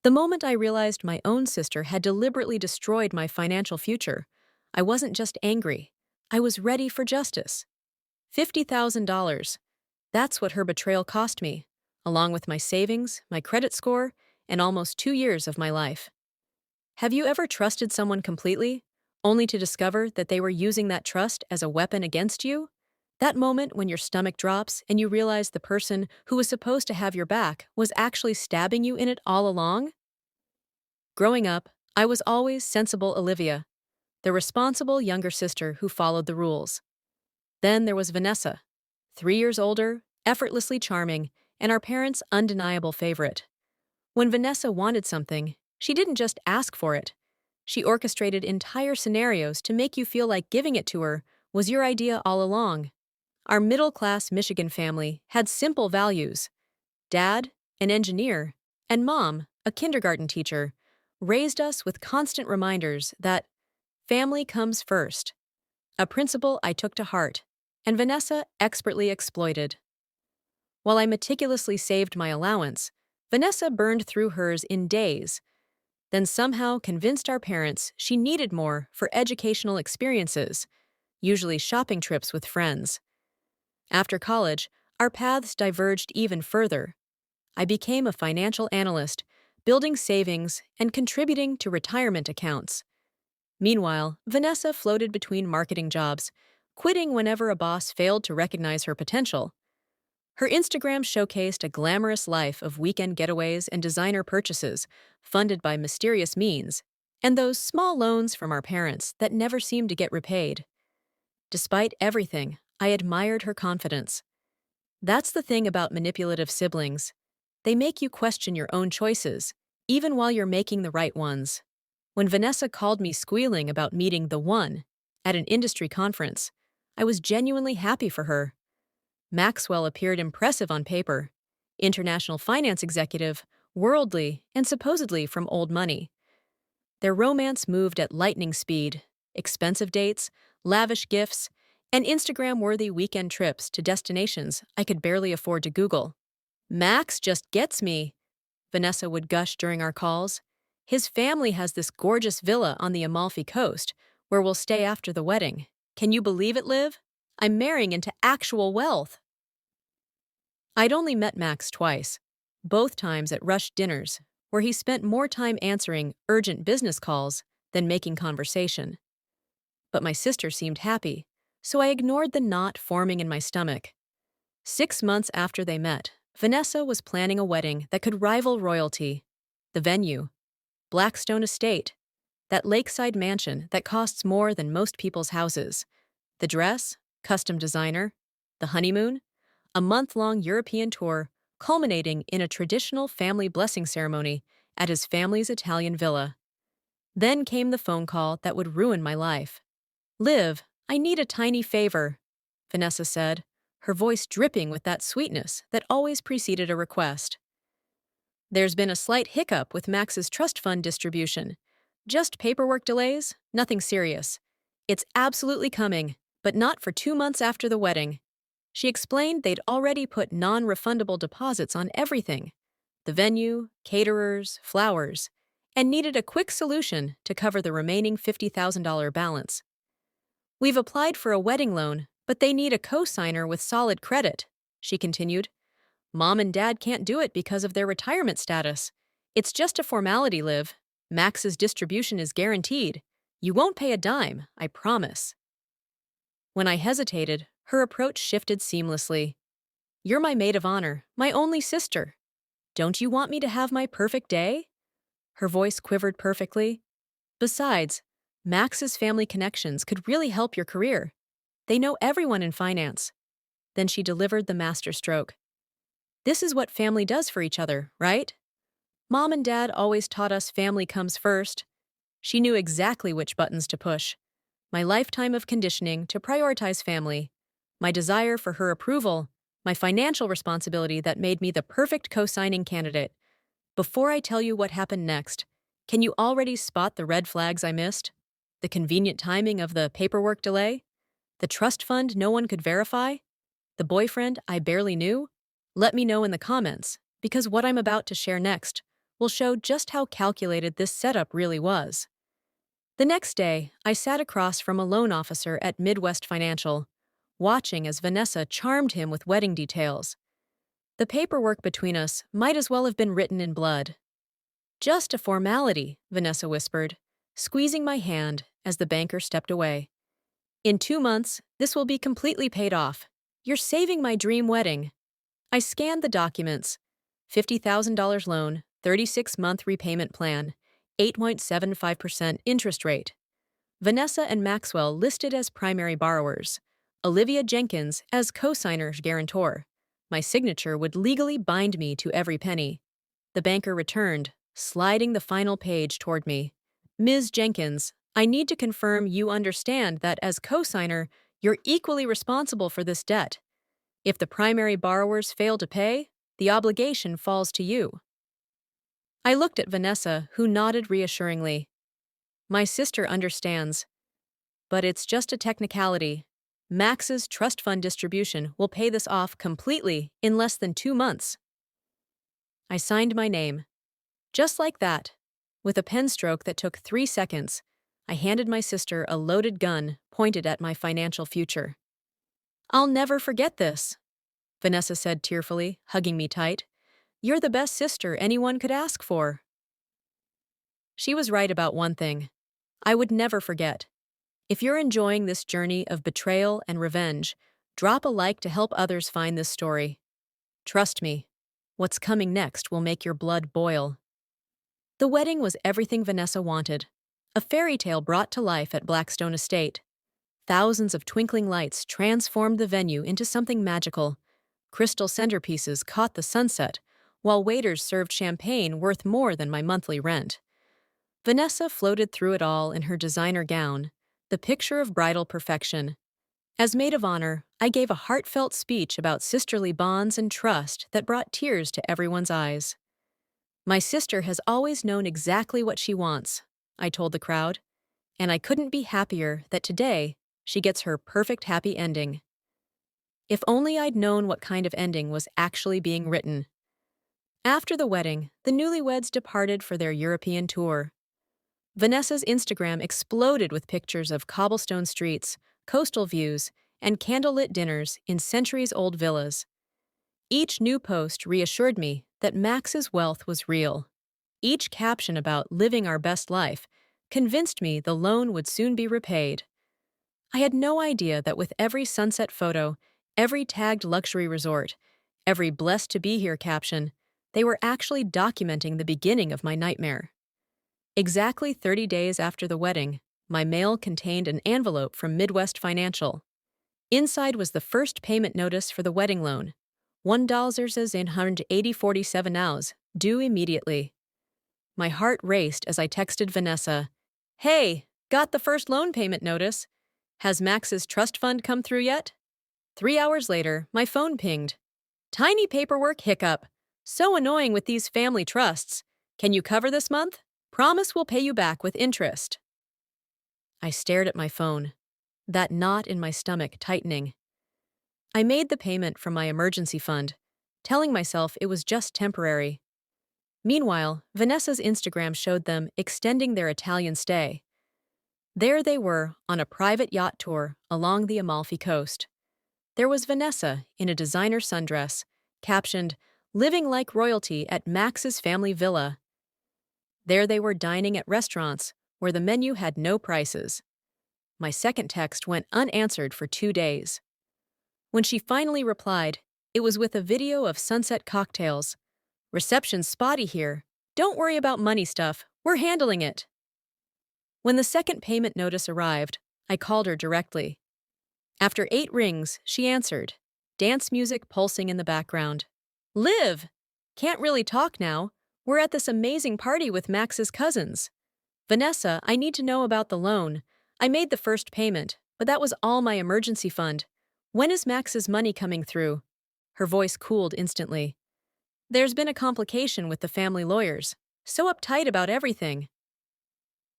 The moment I realized my own sister had deliberately destroyed my financial future, I wasn't just angry. I was ready for justice. $50,000. That's what her betrayal cost me, along with my savings, my credit score, and almost 2 years of my life. Have you ever trusted someone completely, only to discover that they were using that trust as a weapon against you? That moment when your stomach drops and you realize the person who was supposed to have your back was actually stabbing you in it all along? Growing up, I was always sensible Olivia, the responsible younger sister who followed the rules. Then there was Vanessa, 3 years older, effortlessly charming, and our parents' undeniable favorite. When Vanessa wanted something, she didn't just ask for it. She orchestrated entire scenarios to make you feel like giving it to her was your idea all along. Our middle-class Michigan family had simple values. Dad, an engineer, and Mom, a kindergarten teacher, raised us with constant reminders that family comes first, a principle I took to heart, and Vanessa expertly exploited. While I meticulously saved my allowance, Vanessa burned through hers in days, then somehow convinced our parents she needed more for educational experiences, usually shopping trips with friends. After college, our paths diverged even further. I became a financial analyst, building savings and contributing to retirement accounts. Meanwhile, Vanessa floated between marketing jobs, quitting whenever a boss failed to recognize her potential. Her Instagram showcased a glamorous life of weekend getaways and designer purchases, funded by mysterious means, and those small loans from our parents that never seemed to get repaid. Despite everything, I admired her confidence. That's the thing about manipulative siblings. They make you question your own choices, even while you're making the right ones. When Vanessa called me squealing about meeting the one at an industry conference, I was genuinely happy for her. Maxwell appeared impressive on paper. International finance executive, worldly, and supposedly from old money. Their romance moved at lightning speed, expensive dates, lavish gifts, and Instagram-worthy weekend trips to destinations I could barely afford to Google. Max just gets me, Vanessa would gush during our calls. His family has this gorgeous villa on the Amalfi Coast, where we'll stay after the wedding. Can you believe it, Liv? I'm marrying into actual wealth. I'd only met Max twice, both times at rushed dinners, where he spent more time answering urgent business calls than making conversation. But my sister seemed happy, so I ignored the knot forming in my stomach. 6 months after they met, Vanessa was planning a wedding that could rival royalty. The venue, Blackstone Estate, that lakeside mansion that costs more than most people's houses. The dress, custom designer. The honeymoon, a month-long European tour culminating in a traditional family blessing ceremony at his family's Italian villa. Then came the phone call that would ruin my life. "Liv, I need a tiny favor," Vanessa said, her voice dripping with that sweetness that always preceded a request. "There's been a slight hiccup with Max's trust fund distribution. Just paperwork delays, nothing serious. It's absolutely coming, but not for 2 months after the wedding." She explained they'd already put non-refundable deposits on everything, the venue, caterers, flowers, and needed a quick solution to cover the remaining $50,000 balance. "We've applied for a wedding loan, but they need a co-signer with solid credit," she continued. "Mom and Dad can't do it because of their retirement status. It's just a formality, Liv. Max's distribution is guaranteed. You won't pay a dime, I promise." When I hesitated, her approach shifted seamlessly. "You're my maid of honor, my only sister. Don't you want me to have my perfect day?" Her voice quivered perfectly. "Besides, Max's family connections could really help your career. They know everyone in finance." Then she delivered the masterstroke. "This is what family does for each other, right? Mom and Dad always taught us family comes first." She knew exactly which buttons to push. My lifetime of conditioning to prioritize family, my desire for her approval, my financial responsibility that made me the perfect co-signing candidate. Before I tell you what happened next, can you already spot the red flags I missed? The convenient timing of the paperwork delay? The trust fund no one could verify? The boyfriend I barely knew? Let me know in the comments, because what I'm about to share next will show just how calculated this setup really was. The next day, I sat across from a loan officer at Midwest Financial, watching as Vanessa charmed him with wedding details. The paperwork between us might as well have been written in blood. Just a formality, Vanessa whispered, squeezing my hand as the banker stepped away. In 2 months, this will be completely paid off. You're saving my dream wedding. I scanned the documents. $50,000 loan, 36-month repayment plan, 8.75% interest rate. Vanessa and Maxwell listed as primary borrowers. Olivia Jenkins as co-signer guarantor. My signature would legally bind me to every penny. The banker returned, sliding the final page toward me. Ms. Jenkins, I need to confirm you understand that as co-signer, you're equally responsible for this debt. If the primary borrowers fail to pay, the obligation falls to you. I looked at Vanessa, who nodded reassuringly. My sister understands. But it's just a technicality. Max's trust fund distribution will pay this off completely in less than 2 months. I signed my name. Just like that. With a pen stroke that took 3 seconds, I handed my sister a loaded gun pointed at my financial future. I'll never forget this, Vanessa said tearfully, hugging me tight. You're the best sister anyone could ask for. She was right about one thing. I would never forget. If you're enjoying this journey of betrayal and revenge, drop a like to help others find this story. Trust me, what's coming next will make your blood boil. The wedding was everything Vanessa wanted. A fairy tale brought to life at Blackstone Estate. Thousands of twinkling lights transformed the venue into something magical. Crystal centerpieces caught the sunset, while waiters served champagne worth more than my monthly rent. Vanessa floated through it all in her designer gown, the picture of bridal perfection. As maid of honor, I gave a heartfelt speech about sisterly bonds and trust that brought tears to everyone's eyes. My sister has always known exactly what she wants, I told the crowd, and I couldn't be happier that today she gets her perfect happy ending. If only I'd known what kind of ending was actually being written. After the wedding, the newlyweds departed for their European tour. Vanessa's Instagram exploded with pictures of cobblestone streets, coastal views, and candlelit dinners in centuries-old villas. Each new post reassured me that Max's wealth was real. Each caption about living our best life convinced me the loan would soon be repaid. I had no idea that with every sunset photo, every tagged luxury resort, every blessed to be here caption, they were actually documenting the beginning of my nightmare. Exactly 30 days after the wedding, my mail contained an envelope from Midwest Financial. Inside was the first payment notice for the wedding loan, $1,880.47, due immediately. My heart raced as I texted Vanessa, "Hey, got the first loan payment notice. Has Max's trust fund come through yet?" 3 hours later, my phone pinged. "Tiny paperwork hiccup. So annoying with these family trusts. Can you cover this month? Promise we'll pay you back with interest." I stared at my phone, that knot in my stomach tightening. I made the payment from my emergency fund, telling myself it was just temporary. Meanwhile, Vanessa's Instagram showed them extending their Italian stay. There they were on a private yacht tour along the Amalfi Coast. There was Vanessa in a designer sundress, captioned, "Living like royalty at Max's family villa." There they were dining at restaurants where the menu had no prices. My second text went unanswered for 2 days. When she finally replied, it was with a video of sunset cocktails. "Reception's spotty here. Don't worry about money stuff. We're handling it." When the second payment notice arrived, I called her directly. After 8 rings, she answered, dance music pulsing in the background. "Liv! Can't really talk now. We're at this amazing party with Max's cousins. Vanessa, I need to know about the loan. I made the first payment, but that was all my emergency fund. When is Max's money coming through?" Her voice cooled instantly. "There's been a complication with the family lawyers. So uptight about everything."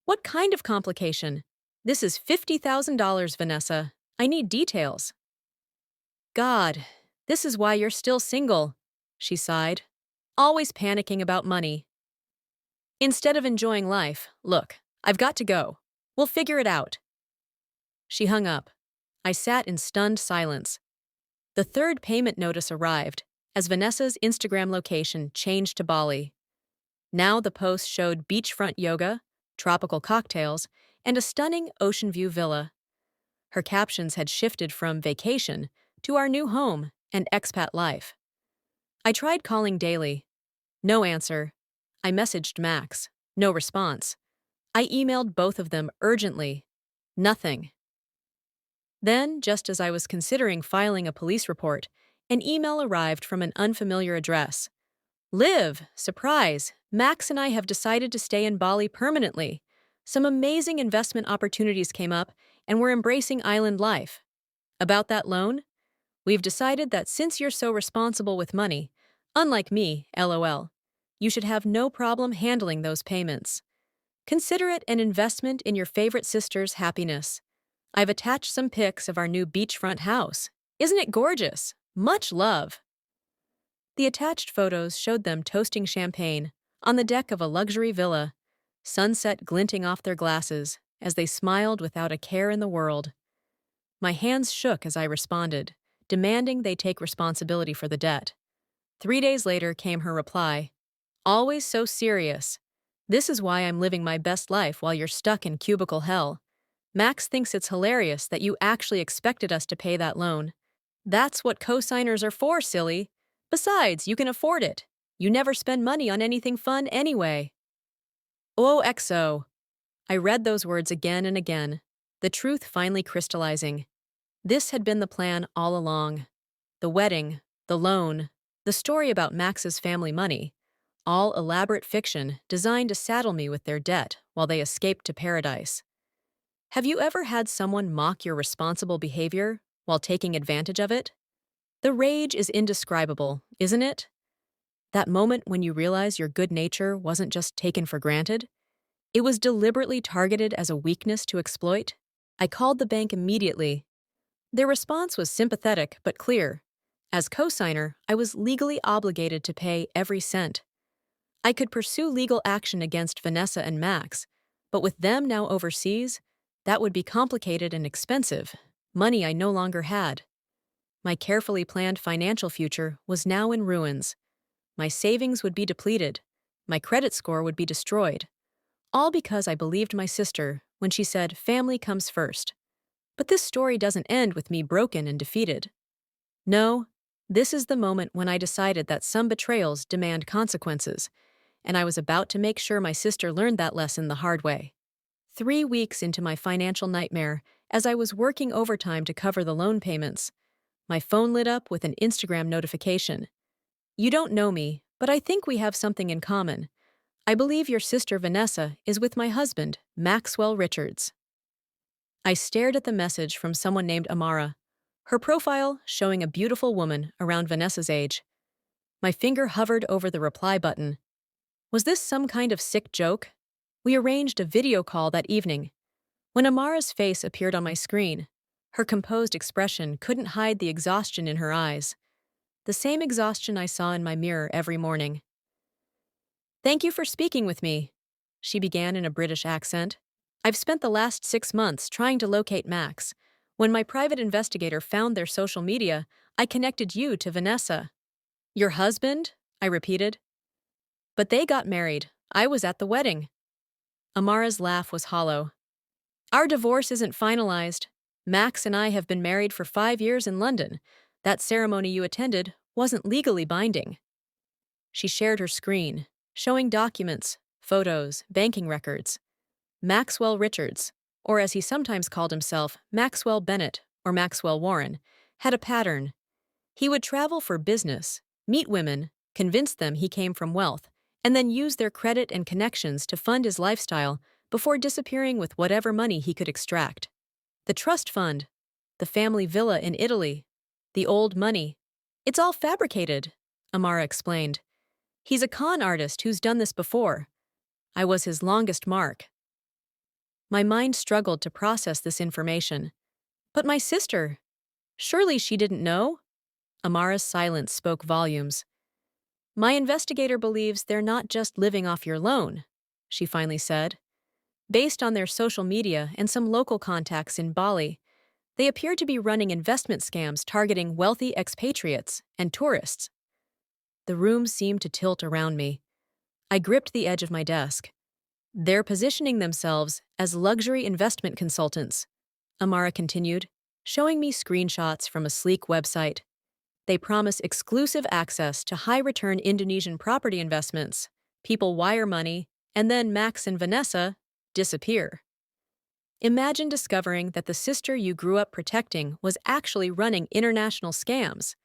"What kind of complication? This is $50,000, Vanessa. I need details." "God, this is why you're still single," she sighed. "Always panicking about money." Instead of enjoying life, look, I've got to go. We'll figure it out. She hung up. I sat in stunned silence. The third payment notice arrived, as Vanessa's Instagram location changed to Bali. Now the post showed beachfront yoga, tropical cocktails, and a stunning ocean view villa. Her captions had shifted from vacation to our new home and expat life. I tried calling daily. No answer. I messaged Max. No response. I emailed both of them urgently. Nothing. Then, just as I was considering filing a police report, an email arrived from an unfamiliar address. Liv, surprise, Max and I have decided to stay in Bali permanently. Some amazing investment opportunities came up, and we're embracing island life. About that loan? We've decided that since you're so responsible with money, unlike me, LOL, you should have no problem handling those payments. Consider it an investment in your favorite sister's happiness. I've attached some pics of our new beachfront house. Isn't it gorgeous? Much love. The attached photos showed them toasting champagne on the deck of a luxury villa, sunset glinting off their glasses as they smiled without a care in the world. My hands shook as I responded, demanding they take responsibility for the debt. 3 days later came her reply. Always so serious. This is why I'm living my best life while you're stuck in cubicle hell. Max thinks it's hilarious that you actually expected us to pay that loan. That's what co-signers are for, silly. Besides, you can afford it. You never spend money on anything fun anyway. OXO. I read those words again and again, the truth finally crystallizing. This had been the plan all along. The wedding, the loan, the story about Max's family money, all elaborate fiction designed to saddle me with their debt while they escaped to paradise. Have you ever had someone mock your responsible behavior while taking advantage of it? The rage is indescribable, isn't it? That moment when you realize your good nature wasn't just taken for granted, it was deliberately targeted as a weakness to exploit. I called the bank immediately. Their response was sympathetic but clear. As co-signer, I was legally obligated to pay every cent. I could pursue legal action against Vanessa and Max, but with them now overseas, that would be complicated and expensive, money I no longer had. My carefully planned financial future was now in ruins. My savings would be depleted. My credit score would be destroyed. All because I believed my sister when she said family comes first. But this story doesn't end with me broken and defeated. No, this is the moment when I decided that some betrayals demand consequences, and I was about to make sure my sister learned that lesson the hard way. 3 weeks into my financial nightmare, as I was working overtime to cover the loan payments, my phone lit up with an Instagram notification. You don't know me, but I think we have something in common. I believe your sister Vanessa is with my husband, Maxwell Richards. I stared at the message from someone named Amara, her profile showing a beautiful woman around Vanessa's age. My finger hovered over the reply button. Was this some kind of sick joke? We arranged a video call that evening. When Amara's face appeared on my screen, her composed expression couldn't hide the exhaustion in her eyes. The same exhaustion I saw in my mirror every morning. Thank you for speaking with me, she began in a British accent. I've spent the last 6 months trying to locate Max. When my private investigator found their social media, I connected you to Vanessa. Your husband? I repeated. But they got married. I was at the wedding. Amara's laugh was hollow. Our divorce isn't finalized. Max and I have been married for 5 years in London. That ceremony you attended wasn't legally binding. She shared her screen, showing documents, photos, banking records. Maxwell Richards, or as he sometimes called himself, Maxwell Bennett or Maxwell Warren, had a pattern. He would travel for business, meet women, convince them he came from wealth, and then use their credit and connections to fund his lifestyle before disappearing with whatever money he could extract. The trust fund, the family villa in Italy, the old money. It's all fabricated, Amara explained. He's a con artist who's done this before. I was his longest mark. My mind struggled to process this information. But my sister, surely she didn't know? Amara's silence spoke volumes. My investigator believes they're not just living off your loan. she finally said. Based on their social media and some local contacts in Bali, they appeared to be running investment scams targeting wealthy expatriates and tourists. The room seemed to tilt around me. I gripped the edge of my desk. They're positioning themselves as luxury investment consultants, Amara continued, showing me screenshots from a sleek website. They promise exclusive access to high-return Indonesian property investments. People wire money, and then Max and Vanessa disappear. Imagine discovering that the sister you grew up protecting was actually running international scams.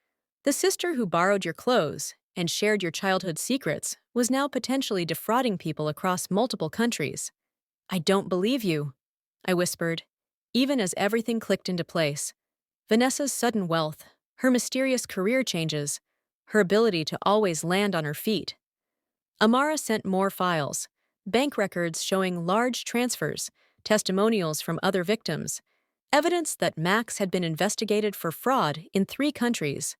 The sister who borrowed your clothes and shared your childhood secrets was now potentially defrauding people across multiple countries. I don't believe you, I whispered, even as everything clicked into place. Vanessa's sudden wealth, her mysterious career changes, her ability to always land on her feet. Amara sent more files, bank records showing large transfers, testimonials from other victims, evidence that Max had been investigated for fraud in 3 countries.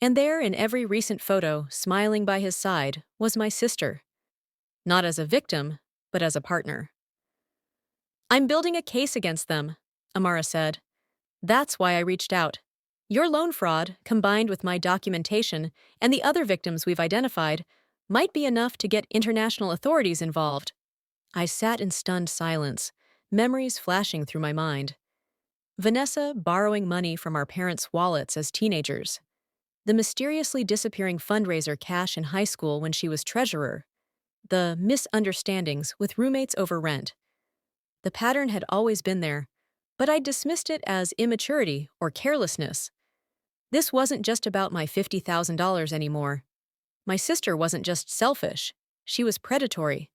And there, in every recent photo, smiling by his side, was my sister. Not as a victim, but as a partner. I'm building a case against them, Amara said. That's why I reached out. Your loan fraud, combined with my documentation and the other victims we've identified, might be enough to get international authorities involved. I sat in stunned silence, memories flashing through my mind. Vanessa borrowing money from our parents' wallets as teenagers. The mysteriously disappearing fundraiser cash in high school when she was treasurer. The misunderstandings with roommates over rent. The pattern had always been there, but I dismissed it as immaturity or carelessness. This wasn't just about my $50,000 anymore. My sister wasn't just selfish, she was predatory.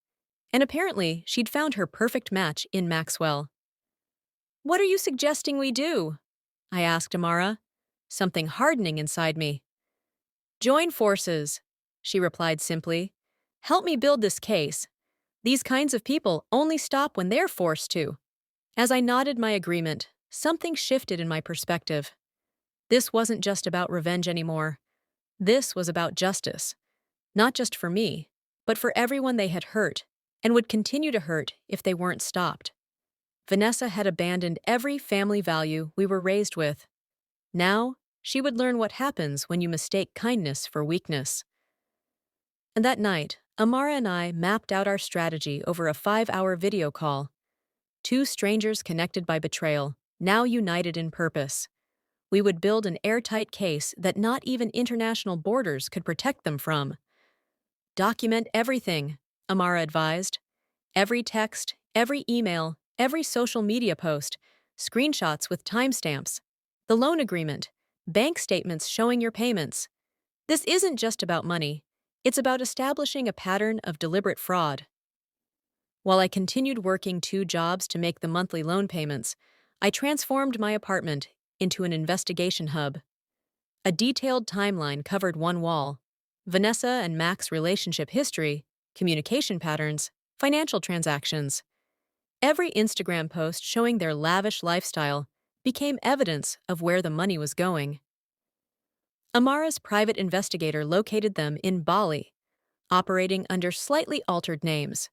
And apparently, she'd found her perfect match in Maxwell. What are you suggesting we do? I asked Amara, something hardening inside me. Join forces, she replied simply. Help me build this case. These kinds of people only stop when they're forced to. As I nodded my agreement, something shifted in my perspective. This wasn't just about revenge anymore. This was about justice. Not just for me, but for everyone they had hurt, and would continue to hurt if they weren't stopped. Vanessa had abandoned every family value we were raised with. Now, she would learn what happens when you mistake kindness for weakness. And that night, Amara and I mapped out our strategy over a 5-hour video call. 2 strangers connected by betrayal, now united in purpose. We would build an airtight case that not even international borders could protect them from. Document everything, Amara advised. Every text, every email, every social media post, screenshots with timestamps, the loan agreement, bank statements showing your payments. This isn't just about money. It's about establishing a pattern of deliberate fraud. While I continued working 2 jobs to make the monthly loan payments, I transformed my apartment into an investigation hub. A detailed timeline covered one wall: Vanessa and Mac's relationship history, communication patterns, financial transactions. Every Instagram post showing their lavish lifestyle became evidence of where the money was going. Amara's private investigator located them in Bali, operating under slightly altered names: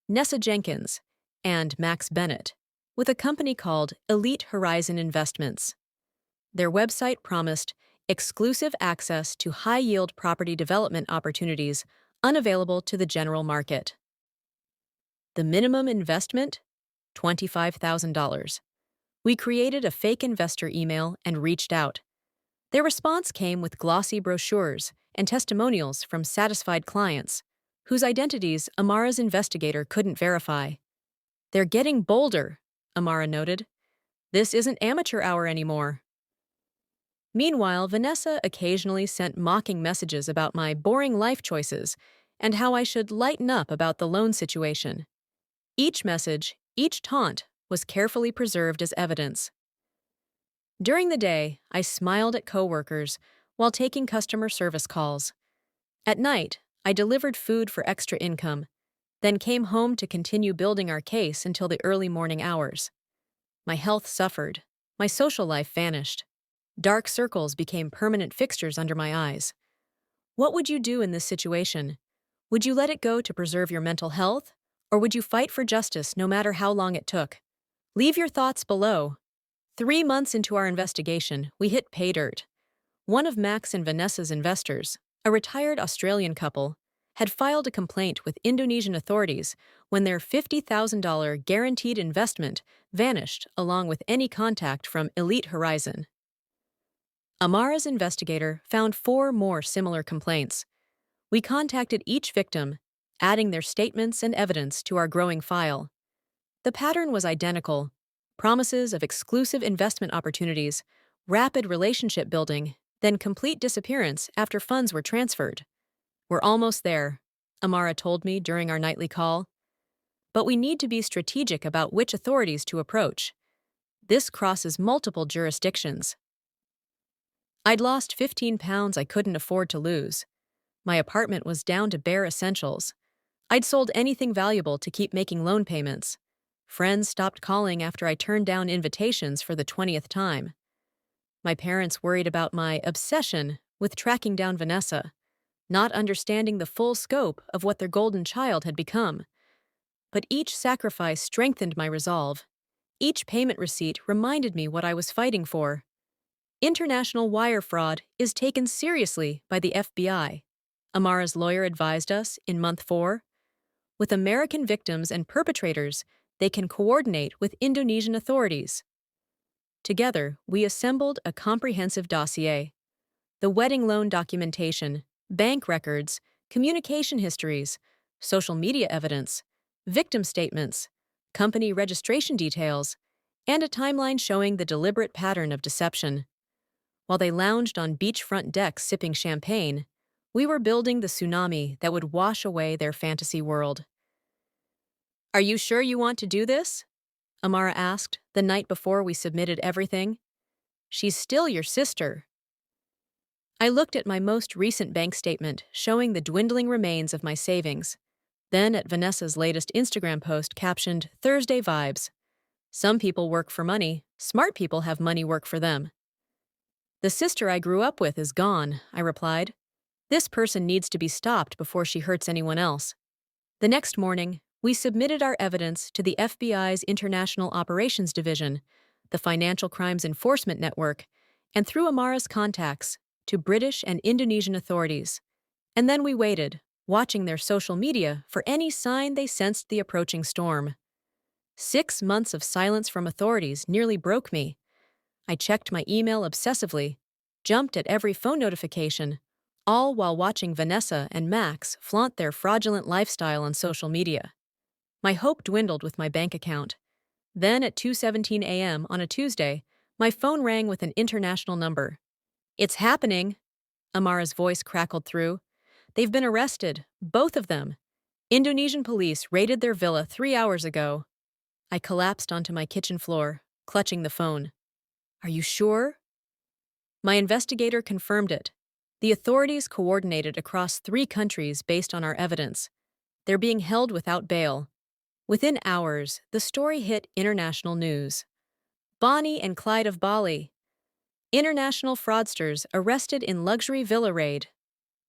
Nessa Jenkins and Max Bennett, with a company called Elite Horizon Investments. Their website promised exclusive access to high-yield property development opportunities unavailable to the general market. The minimum investment? $25,000. We created a fake investor email and reached out. Their response came with glossy brochures and testimonials from satisfied clients, whose identities Amara's investigator couldn't verify. They're getting bolder, Amara noted. This isn't amateur hour anymore. Meanwhile, Vanessa occasionally sent mocking messages about my boring life choices and how I should lighten up about the loan situation. Each message, each taunt, was carefully preserved as evidence. During the day, I smiled at coworkers while taking customer service calls. At night, I delivered food for extra income, then came home to continue building our case until the early morning hours. My health suffered. My social life vanished. Dark circles became permanent fixtures under my eyes. What would you do in this situation? Would you let it go to preserve your mental health, Or would you fight for justice no matter how long it took? Leave your thoughts below. 3 months into our investigation, we hit pay dirt. One of Max and Vanessa's investors, a retired Australian couple, had filed a complaint with Indonesian authorities when their $50,000 guaranteed investment vanished along with any contact from Elite Horizon. Amara's investigator found 4 more similar complaints. We contacted each victim, adding their statements and evidence to our growing file. The pattern was identical: promises of exclusive investment opportunities, rapid relationship building, then complete disappearance after funds were transferred. We're almost there, Amara told me during our nightly call. But we need to be strategic about which authorities to approach. This crosses multiple jurisdictions. I'd lost 15 pounds I couldn't afford to lose. My apartment was down to bare essentials. I'd sold anything valuable to keep making loan payments. Friends stopped calling after I turned down invitations for the 20th time. My parents worried about my obsession with tracking down Vanessa, not understanding the full scope of what their golden child had become. But each sacrifice strengthened my resolve. Each payment receipt reminded me what I was fighting for. International wire fraud is taken seriously by the FBI, Amara's lawyer advised us in month 4. With American victims and perpetrators, they can coordinate with Indonesian authorities. Together, we assembled a comprehensive dossier: the wedding loan documentation, bank records, communication histories, social media evidence, victim statements, company registration details, and a timeline showing the deliberate pattern of deception. While they lounged on beachfront decks sipping champagne, we were building the tsunami that would wash away their fantasy world. "Are you sure you want to do this?" Amara asked the night before we submitted everything. "She's still your sister." I looked at my most recent bank statement showing the dwindling remains of my savings, then at Vanessa's latest Instagram post captioned "Thursday vibes." Some people work for money, smart people have money work for them. "The sister I grew up with is gone," I replied. "This person needs to be stopped before she hurts anyone else." The next morning, we submitted our evidence to the FBI's International Operations Division, the Financial Crimes Enforcement Network, and through Amara's contacts, to British and Indonesian authorities. And then we waited, watching their social media for any sign they sensed the approaching storm. 6 months of silence from authorities nearly broke me. I checked my email obsessively, jumped at every phone notification, all while watching Vanessa and Max flaunt their fraudulent lifestyle on social media. My hope dwindled with my bank account. Then at 2:17 a.m. on a Tuesday, my phone rang with an international number. "It's happening," Amara's voice crackled through. "They've been arrested, both of them. Indonesian police raided their villa 3 hours ago." I collapsed onto my kitchen floor, clutching the phone. "Are you sure?" My investigator confirmed it. The authorities coordinated across 3 countries based on our evidence. They're being held without bail. Within hours, the story hit international news. Bonnie and Clyde of Bali. International fraudsters arrested in luxury villa raid.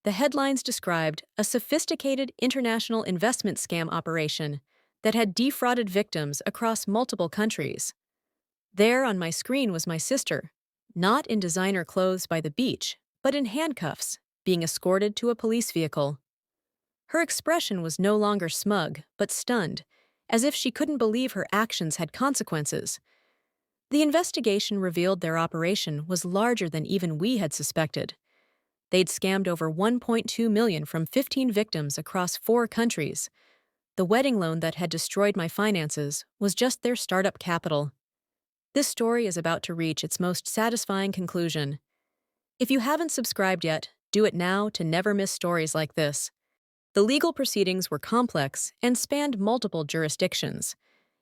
The headlines described a sophisticated international investment scam operation that had defrauded victims across multiple countries. There on my screen was my sister, not in designer clothes by the beach, but in handcuffs, being escorted to a police vehicle. Her expression was no longer smug, but stunned, as if she couldn't believe her actions had consequences. The investigation revealed their operation was larger than even we had suspected. They'd scammed over $1.2 million from 15 victims across 4 countries. The wedding loan that had destroyed my finances was just their startup capital. This story is about to reach its most satisfying conclusion. If you haven't subscribed yet, do it now to never miss stories like this. The legal proceedings were complex and spanned multiple jurisdictions.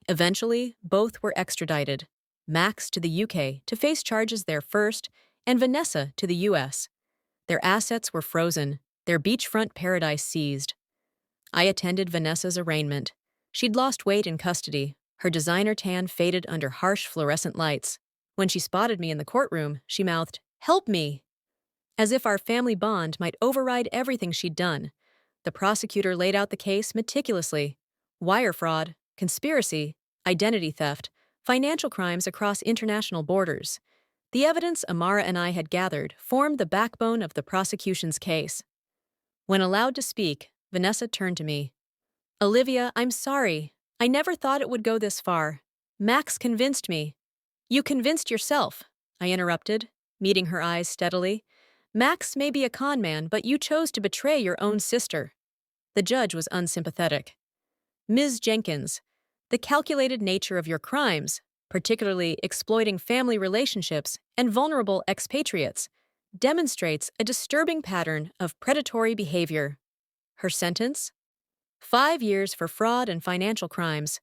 Eventually, both were extradited: Max to the UK to face charges there first, and Vanessa to the US. Their assets were frozen, their beachfront paradise seized. I attended Vanessa's arraignment. She'd lost weight in custody. Her designer tan faded under harsh fluorescent lights. When she spotted me in the courtroom, she mouthed, "Help me!" As if our family bond might override everything she'd done. The prosecutor laid out the case meticulously. wire fraud, conspiracy, identity theft, financial crimes across international borders. The evidence Amara and I had gathered formed the backbone of the prosecution's case. When allowed to speak, Vanessa turned to me. Olivia, I'm sorry. I never thought it would go this far. Max convinced me. You convinced yourself, I interrupted, meeting her eyes steadily. Max may be a con man, but you chose to betray your own sister. The judge was unsympathetic. Ms. Jenkins, the calculated nature of your crimes, particularly exploiting family relationships and vulnerable expatriates, demonstrates a disturbing pattern of predatory behavior. Her sentence? 5 years for fraud and financial crimes,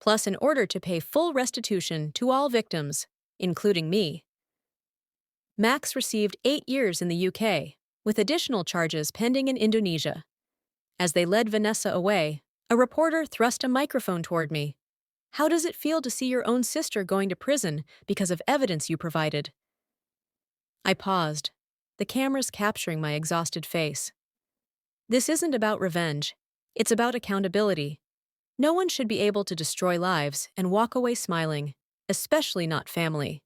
plus an order to pay full restitution to all victims, including me. Max received 8 years in the UK, with additional charges pending in Indonesia. As they led Vanessa away, a reporter thrust a microphone toward me. How does it feel to see your own sister going to prison because of evidence you provided? I paused, the cameras capturing my exhausted face. This isn't about revenge. It's about accountability. No one should be able to destroy lives and walk away smiling, especially not family.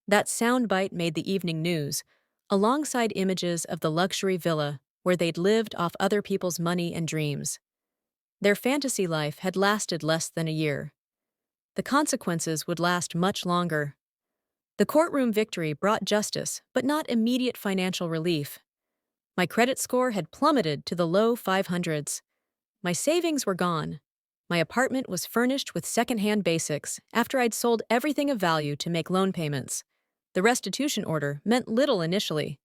That soundbite made the evening news, alongside images of the luxury villa where they'd lived off other people's money and dreams. Their fantasy life had lasted less than a year. The consequences would last much longer. The courtroom victory brought justice, but not immediate financial relief. My credit score had plummeted to the low 500s. My savings were gone. My apartment was furnished with secondhand basics after I'd sold everything of value to make loan payments. The restitution order meant little initially.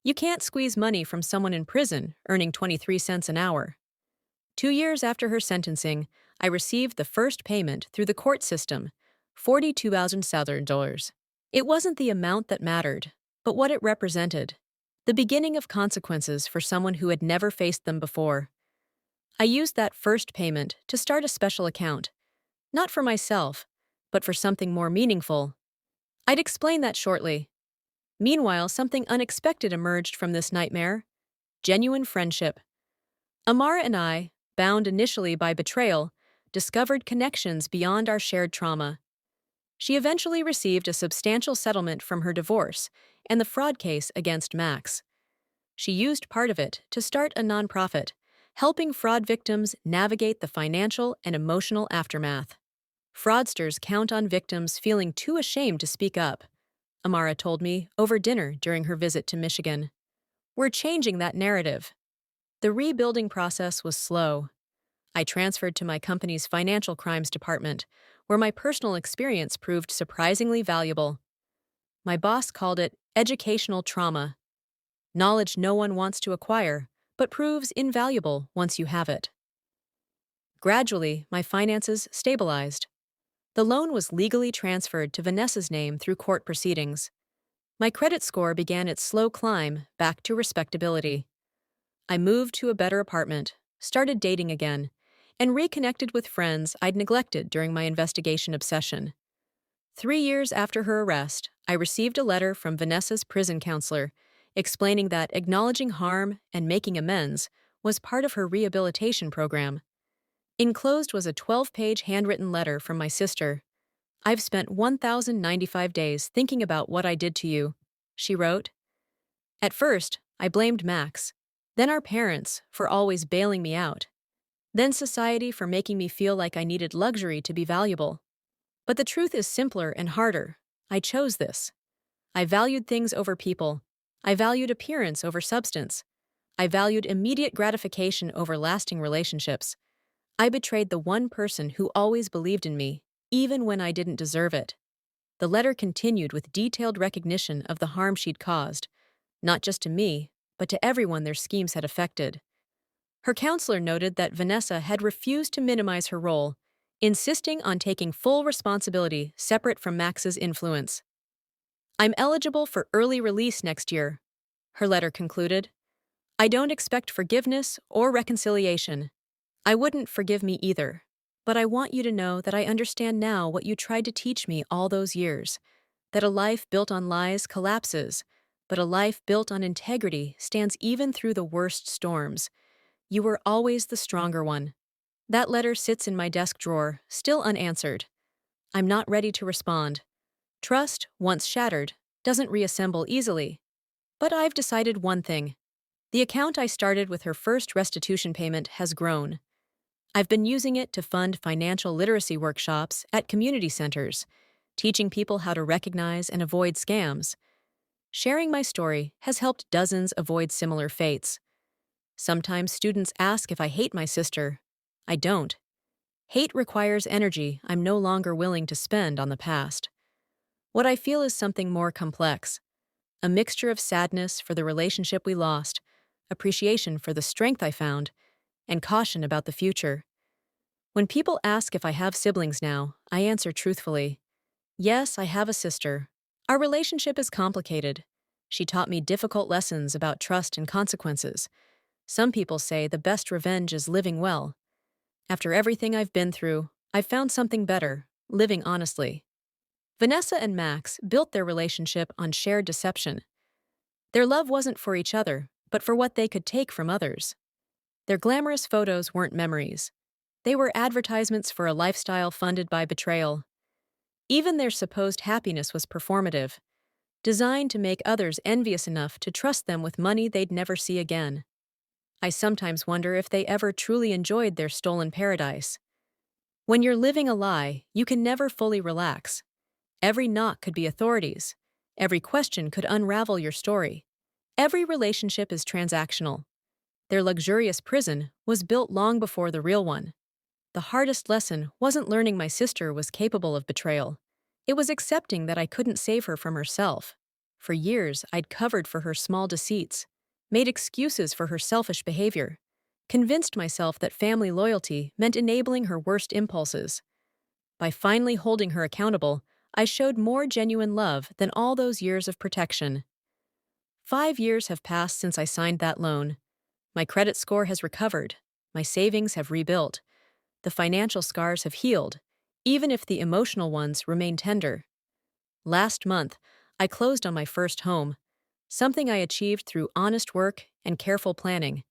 You can't squeeze money from someone in prison earning 23 cents an hour. 2 years after her sentencing, I received the first payment through the court system, $42,000. It wasn't the amount that mattered, but what it represented. The beginning of consequences for someone who had never faced them before. I used that first payment to start a special account, not for myself, but for something more meaningful. I'd explain that shortly. Meanwhile, something unexpected emerged from this nightmare: genuine friendship. Amara and I, bound initially by betrayal, discovered connections beyond our shared trauma. She eventually received a substantial settlement from her divorce and the fraud case against Max. She used part of it to start a nonprofit, helping fraud victims navigate the financial and emotional aftermath. Fraudsters count on victims feeling too ashamed to speak up, Amara told me over dinner during her visit to Michigan. We're changing that narrative. The rebuilding process was slow. I transferred to my company's financial crimes department, where my personal experience proved surprisingly valuable. My boss called it educational trauma, knowledge no one wants to acquire, but proves invaluable once you have it. Gradually, my finances stabilized. The loan was legally transferred to Vanessa's name through court proceedings. My credit score began its slow climb back to respectability. I moved to a better apartment, started dating again, and reconnected with friends I'd neglected during my investigation obsession. 3 years after her arrest, I received a letter from Vanessa's prison counselor explaining that acknowledging harm and making amends was part of her rehabilitation program. Enclosed was a 12-page handwritten letter from my sister. I've spent 1,095 days thinking about what I did to you, she wrote. At first, I blamed Max, then our parents for always bailing me out, then society for making me feel like I needed luxury to be valuable. But the truth is simpler and harder. I chose this. I valued things over people. I valued appearance over substance. I valued immediate gratification over lasting relationships. I betrayed the one person who always believed in me, even when I didn't deserve it. The letter continued with detailed recognition of the harm she'd caused, not just to me, but to everyone their schemes had affected. Her counselor noted that Vanessa had refused to minimize her role, insisting on taking full responsibility separate from Max's influence. I'm eligible for early release next year, her letter concluded. I don't expect forgiveness or reconciliation. I wouldn't forgive me either, but I want you to know that I understand now what you tried to teach me all those years, that a life built on lies collapses, but a life built on integrity stands even through the worst storms. You were always the stronger one. That letter sits in my desk drawer, still unanswered. I'm not ready to respond. Trust, once shattered, doesn't reassemble easily. But I've decided one thing. The account I started with her first restitution payment has grown. I've been using it to fund financial literacy workshops at community centers, teaching people how to recognize and avoid scams. Sharing my story has helped dozens avoid similar fates. Sometimes students ask if I hate my sister. I don't. Hate requires energy I'm no longer willing to spend on the past. What I feel is something more complex, a mixture of sadness for the relationship we lost, appreciation for the strength I found, and caution about the future. When people ask if I have siblings now, I answer truthfully. Yes, I have a sister. Our relationship is complicated. She taught me difficult lessons about trust and consequences. Some people say the best revenge is living well. After everything I've been through, I've found something better, living honestly. Vanessa and Max built their relationship on shared deception. Their love wasn't for each other, but for what they could take from others. Their glamorous photos weren't memories. They were advertisements for a lifestyle funded by betrayal. Even their supposed happiness was performative, designed to make others envious enough to trust them with money they'd never see again. I sometimes wonder if they ever truly enjoyed their stolen paradise. When you're living a lie, you can never fully relax. Every knock could be authorities. Every question could unravel your story. Every relationship is transactional. Their luxurious prison was built long before the real one. The hardest lesson wasn't learning my sister was capable of betrayal. It was accepting that I couldn't save her from herself. For years, I'd covered for her small deceits, made excuses for her selfish behavior, convinced myself that family loyalty meant enabling her worst impulses. By finally holding her accountable, I showed more genuine love than all those years of protection. 5 years have passed since I signed that loan. My credit score has recovered. My savings have rebuilt. The financial scars have healed, even if the emotional ones remain tender. Last month, I closed on my first home, something I achieved through honest work and careful planning,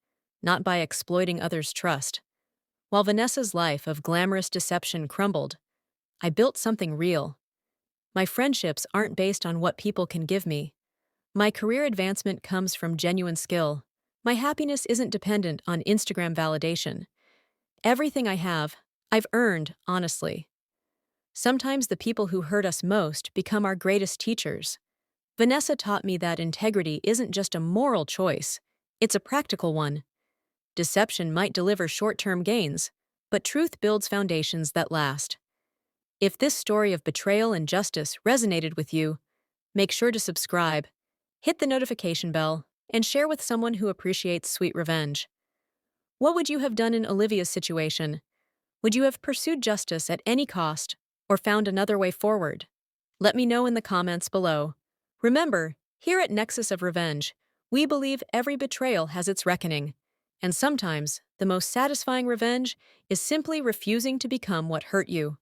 not by exploiting others' trust. While Vanessa's life of glamorous deception crumbled, I built something real. My friendships aren't based on what people can give me. My career advancement comes from genuine skill. My happiness isn't dependent on Instagram validation. Everything I have, I've earned honestly. Sometimes the people who hurt us most become our greatest teachers. Vanessa taught me that integrity isn't just a moral choice, it's a practical one. Deception might deliver short-term gains, but truth builds foundations that last. If this story of betrayal and justice resonated with you, make sure to subscribe, hit the notification bell, and share with someone who appreciates sweet revenge. What would you have done in Olivia's situation? Would you have pursued justice at any cost, or found another way forward? Let me know in the comments below. Remember, here at Nexus of Revenge, we believe every betrayal has its reckoning, and sometimes the most satisfying revenge is simply refusing to become what hurt you.